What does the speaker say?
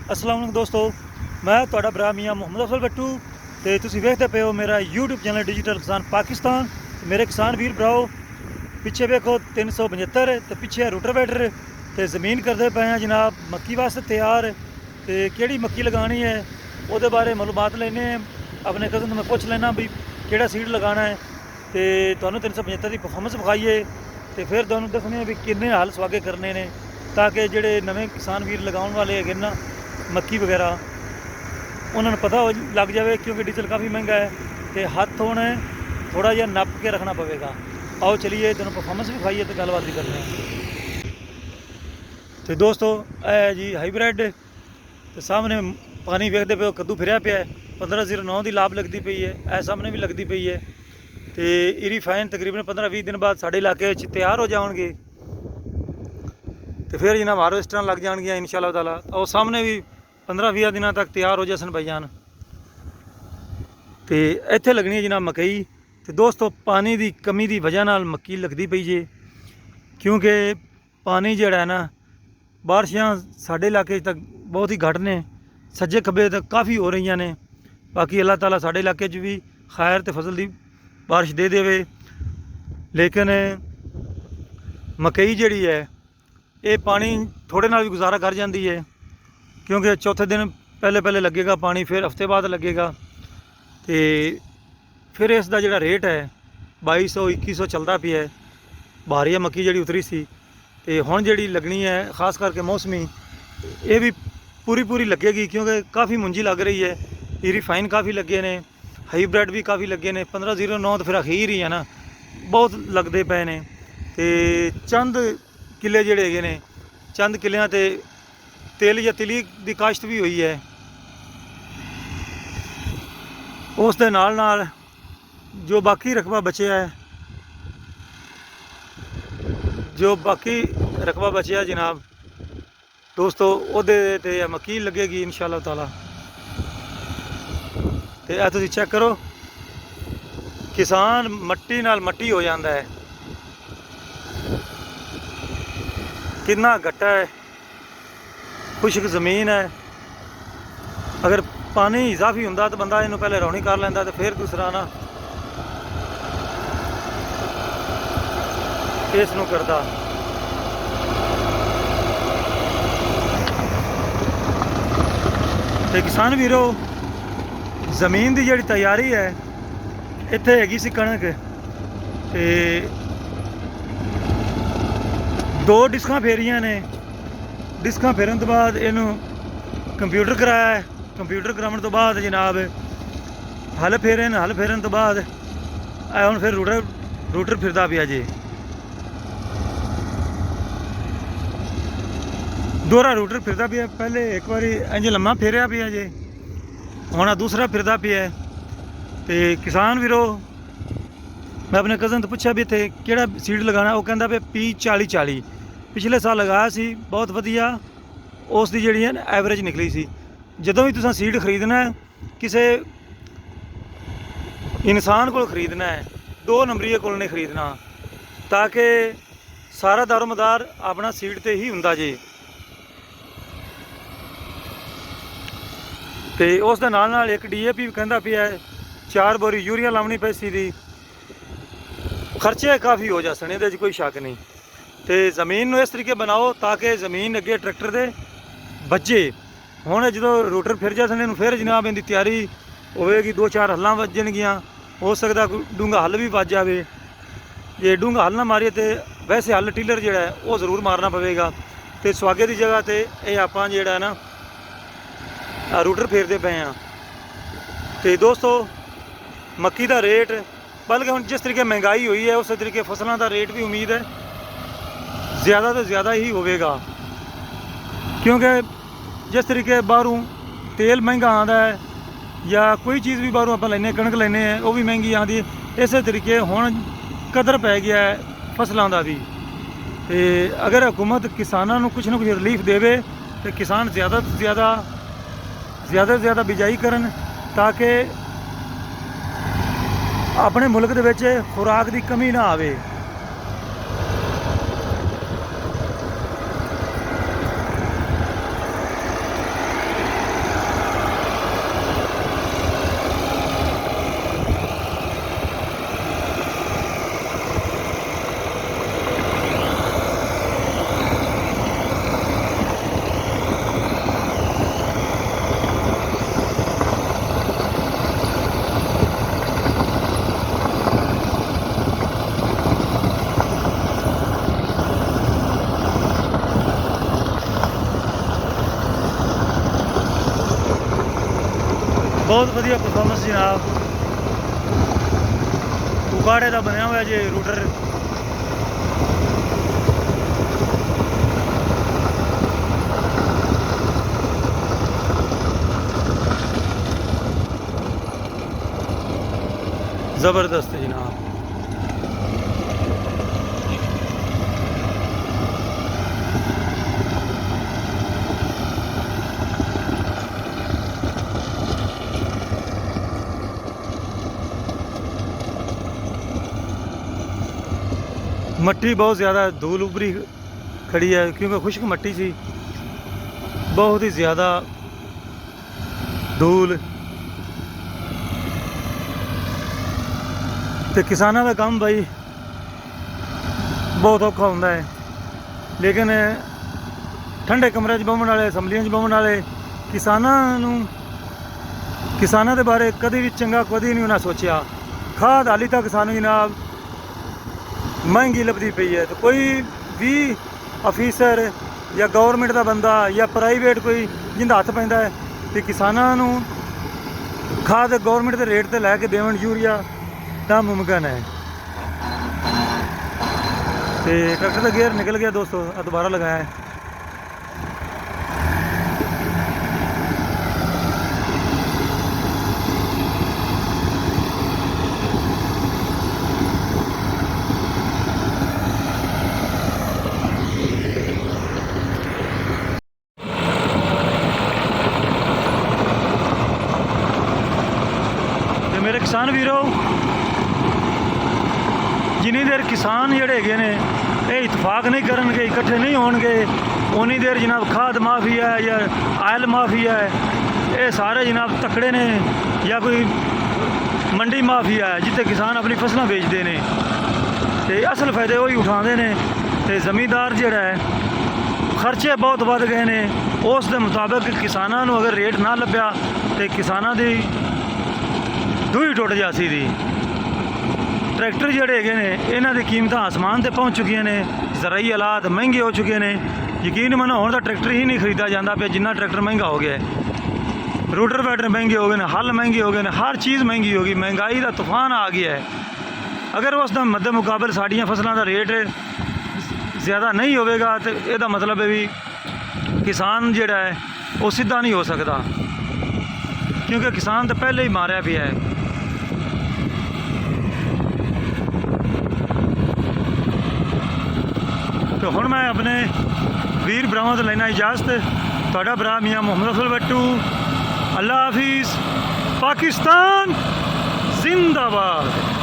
अस्सलाम वालेकुम दोस्तों, मैं ਤੁਹਾਡਾ ਭਰਾ ਮੀਆਂ ਮੁਹੰਮਦ ਅਫਜ਼ਲ ਬੱਟੂ ਤੇ ਤੁਸੀਂ ਵੇਖਦੇ ਪਏ ਹੋ ਮੇਰਾ YouTube ਚੈਨਲ ਡਿਜੀਟਲ ਕਿਸਾਨ ਪਾਕਿਸਤਾਨ। ਮੇਰੇ ਕਿਸਾਨ ਵੀਰ ਭਰਾਓ, ਪਿੱਛੇ ਵੇਖੋ 375 ਤੇ ਪਿੱਛੇ ਰੂਟਰਵੇਟਰ ਤੇ ਜ਼ਮੀਨ ਕਰਦੇ ਪਏ ਆ ਜਨਾਬ ਮੱਕੀ ਵਾਸਤੇ ਤਿਆਰ। ਤੇ ਕਿਹੜੀ ਮੱਕੀ ਲਗਾਣੀ ਹੈ ਉਹਦੇ ਬਾਰੇ ਮਾਲੂਮਾਤ ਲੈਣੇ ਆ। ਆਪਣੇ ਕਜ਼ਨ ਤੋਂ ਮੈਂ ਪੁੱਛ ਲੈਣਾ ਵੀ ਕਿਹੜਾ ਸੀਡ ਲਗਾਉਣਾ ਹੈ ਤੇ ਤੁਹਾਨੂੰ 375 ਦੀ ਪਰਫਾਰਮੈਂਸ ਵਿਖਾਈਏ ਤੇ ਫਿਰ ਤੁਹਾਨੂੰ ਦੱਸਣੇ ਵੀ ਕਿੰਨੇ ਹਲ ਸਵਾਗੇ ਕਰਨੇ ਨੇ ਤਾਂ ਕਿ ਜਿਹੜੇ ਨਵੇਂ ਕਿਸਾਨ ਵੀਰ ਲਗਾਉਣ ਵਾਲੇ ਹੈਗੇ ਨਾ ਮੱਕੀ ਵਗੈਰਾ ਉਹਨਾਂ ਨੂੰ ਪਤਾ ਲੱਗ ਜਾਵੇ, ਕਿਉਂਕਿ ਡੀਜ਼ਲ ਕਾफ़ी महंगा है तो हथ ਹੁਣ थोड़ा ਜਿਹਾ नप के रखना पवेगा। आओ चलिए दोनों परफॉर्मेंस भी खाइए तो गलबात भी करते हैं। तो दोस्तों है जी हाईब्रिड तो सामने पानी वेखते पे कद्दू फिर पे 1509 की लाभ लगती पई है, ए सामने भी लगती पई है। तो इरी फाइन तकरीबन 15-20 दिन बाद साढ़े इलाके तैयार हो जाएंगे तो फिर जनाब हार्वेस्टर लग जाएगियाँ इंशाअल्लाह ताला। और सामने भी 15-20 दिनों तक तैयार हो जासन भाईजान। तो इत्थे लगनी है जनाब मकई। तो दोस्तों पानी की कमी की वजह नाल मक्की लगती पई जे, क्योंकि पानी जिहड़ा है ना बारिशां साढ़े इलाके तक बहुत ही घट ने, सज्जे खब्बे तक काफ़ी हो रही ने। बाकी अल्लाह ताला साढ़े इलाके भी खैर तो फसल की बारिश दे देवे। लेकिन मकई जिहड़ी है ये पानी थोड़े नाल भी गुजारा कर जाती है, क्योंकि चौथे दिन पहले लगेगा पानी, फिर हफ्ते बाद लगेगा। तो फिर इसका जोड़ा रेट है 2200-2100 चलता पिया है। भारी मक्की जी उतरी सी तो हुण जी लगनी है खास करके मौसमी ये भी पूरी लगेगी, क्योंकि काफ़ी मुंजी लग रही है। ईरी फाइन काफ़ी लगे ने, हाईब्रिड भी काफ़ी लगे ने। 1509 तो फिर अखीर ही है ना, बहुत लगते पे ने। तो चंद किले जोड़े है ने, चंद किलियां ते तिल या तिली की काश्त भी हुई है। उस दे नाल नाल जो बाकी रकबा बचे है, जो बाकी रकबा बचे जनाब दोस्तों उहदे ते मक्की लगेगी इंशाअल्लाह ताला। तो यह तुसीं चेक करो, किसान मट्टी नाल मट्टी हो जाता है, कितना गट्टा है, खुश्क जमीन है। अगर पानी इजाफी होंदा तो बंदा इनू पहले रौनी कर लेंदा, तो फिर दूसरा ना इसनू करदा। तो किसान वीरो जमीन की जी तैयारी है इत्थे हैगी सी कणक ते 2 डिस्कां फेरियां ने। डिस्कां फेरन तो बाद इनू कंप्यूटर कराया है, कंप्यूटर कराने तो बाद जनाब हल फेरे ने, हल फेरन तो बाद हुण फिर रूटर फिरदा पिया जी। दोहरा रूटर फिरदा पिया, पहले एक बारी इंज लम्मा फेरिया पिया जी, हुण दूसरा फिरदा पिया। तो किसान वीरो मैं अपने कज़न तो पूछा भी इत्थे किहड़ा सीड लगाना, वो कहंदा पे P4040 पिछले साल लगाया सी, बहुत वधिया उसकी जिहड़ी है एवरेज निकली सी। जदों भी तुसां सीड खरीदना है किसी इंसान को खरीदना है, 2 नंबरीए को नहीं खरीदना, ताकि सारा दारोमदार अपना सीड ते ही हुंदा जे। तो उस दे नाल नाल एक DAP कहंदा पिया है, 4 बोरी यूरिया लावनी पैसी दी। खर्चे काफ़ी हो जासन, ये कोई शक नहीं। तो जमीन इस तरीके बनाओ ताकि जमीन अगे ट्रैक्टर दे बजे। हुण जो रूटर फिर जासन फिर जनाब इनकी तैयारी होगी, 2-4 हल्लां वजनगियां, हो सकता डूंगा हल भी वज जाए। जे डूंगा हल ना मारिए तो वैसे हल टीलर जोड़ा है वो जरूर मारना पवेगा। तो सुहागे की जगह तो यह आप जोड़ा ना रूटर फेरते पे हैं। तो दोस्तों मक्की का रेट बल्कि हम जिस तरीके महंगाई हुई है उस तरीके फसलों का रेट भी उम्मीद है ज़्यादा तो ज़्यादा ही होगा, क्योंकि जिस तरीके बाहरों तेल महंगा आता है या कोई चीज़ भी बाहरों आप लेने, कणक लेने हैं वो भी महंगी आती है। इस तरीके हुण कदर पै गया है फसलों का भी। तो अगर हुकूमत किसानों को कुछ ना कुछ रिलीफ देवे तो किसान ज़्यादा तो ज़्यादा बिजाई करन, ताकि अपने मुल्क दे विच खुराक की कमी ना आवे। ਬਹੁਤ ਵਧੀਆ ਪਰਫਾਰਮੈਂਸ ਜਨਾਬ। ਉਗਾੜੇ ਦਾ ਬਣਿਆ ਹੋਇਆ ਜੇ ਰੂਟਰ। ਜ਼ਬਰਦਸਤ ਜਨਾਬ। मट्टी बहुत ज़्यादा धूल उभरी खड़ी है क्योंकि खुश्क मट्टी सी, बहुत ही ज़्यादा धूल। तो किसानों का काम भाई बहुत औखा होंदा है, लेकिन ठंडे कमरे च बहन वाले, असैंबलियां च बहन वाले किसानों के बारे कभी भी चंगा कभी नहीं उन्हें सोचा। खाद हाली तक सानू जनाब महंगी लभदी पई है। तो कोई भी अफीसर या गौरमेंट का बंदा या प्राइवेट कोई जिंदा हथ पैंदा है तो किसानों खाद गौरमेंट के रेट ते लैके देवन यूरिया नामुमकिन है। तो ट्रैक्टर का गेयर निकल गया दोस्तों, दोबारा लगाया है। मेरे किसान वीरों, जिन्नी देर किसान जोड़े है ने ये इतफाक नहीं करनगे, इकट्ठे नहीं होणगे, उन्नी देर जनाब खाद माफिया है या आयल माफिया है, ये सारे जनाब तकड़े ने या कोई मंडी माफिया है जिते किसान अपनी फसलें बेचते हैं। तो असल फायदे वही उठाते हैं। तो जमींदार जोड़ा है खर्चे बहुत बढ़ गए ने, उस दे मुताबिक किसानों को अगर रेट ना लभ्या तो किसानों की दूई टुट जासी थी। ट्रैक्टर जोड़े है इन्हों की कीमत आसमान से पहुँच चुकी ने, ज़राई हालात महंगे हो चुके हैं। यकीन मनो हुण तो ट्रैक्टर ही नहीं खरीदा जाता पे, जिन्ना ट्रैक्टर महंगा हो गया है। रूटर वैटर महंगे हो गए, हल महंगे हो गए, हर चीज़ महंगी हो गई। महंगाई का तूफान आ गया है। अगर उस मद्दे मुकाबले साड़ियाँ फसलों का रेट ज़्यादा नहीं होगा तो यदा मतलब है भी किसान जोड़ा है वो सीधा नहीं हो सकता, क्योंकि किसान तो पहले ही मारिया पिया है। तो हुण मैं अपने वीर भरावां तो लेना इजाजत। तुहाडा भरा मियाँ मोहम्मद अफजल बट्टू। अल्लाह हाफिज़। पाकिस्तान जिंदाबाद।